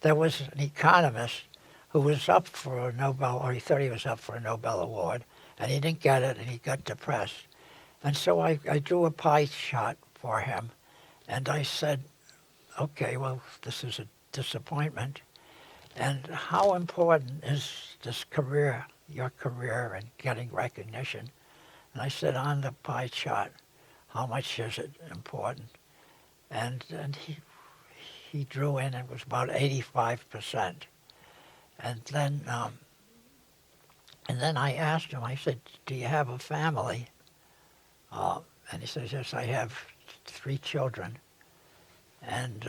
there was an economist who was up for a Nobel, or he thought he was up for a Nobel Award, and he didn't get it, and he got depressed. And so I drew a pie chart for him, and I said, okay, well, this is a disappointment. And how important is this career, your career, and getting recognition? And I said, on the pie chart, how much is it important? And he drew in, it was about 85%. And then I asked him, I said, do you have a family? And he says, yes, I have 3 children. And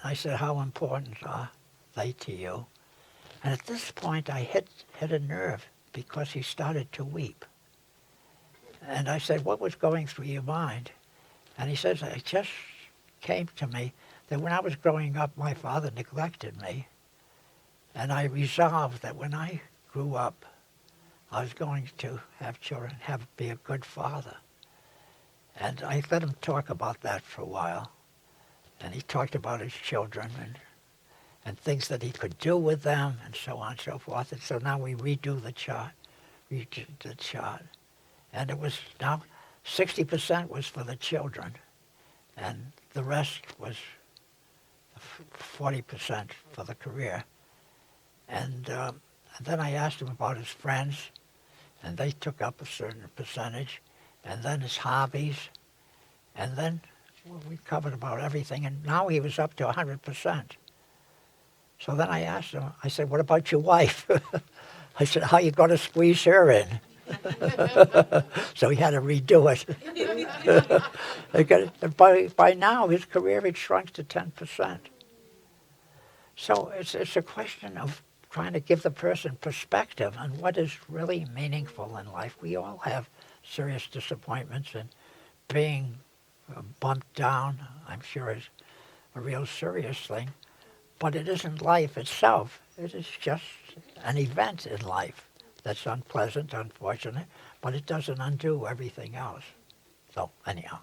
I said, how important are they to you? And at this point, I hit a nerve because he started to weep. And I said, what was going through your mind? And he says, it just came to me that when I was growing up, my father neglected me. And I resolved that when I grew up, I was going to have children, be a good father. And I let him talk about that for a while. And he talked about his children and things that he could do with them and so on and so forth. And so now we redo the chart. And it was now 60% was for the children. And the rest was 40% for the career. And then I asked him about his friends, and they took up a certain percentage, and then his hobbies, and then we covered about everything, and now he was up to 100%. So then I asked him, I said, what about your wife? I said, how are you going to squeeze her in? So he had to redo it. By now, his career had shrunk to 10%. So it's a question of trying to give the person perspective on what is really meaningful in life. We all have serious disappointments, and being bumped down, I'm sure, is a real serious thing. But it isn't life itself. It is just an event in life that's unpleasant, unfortunate, but it doesn't undo everything else. So anyhow.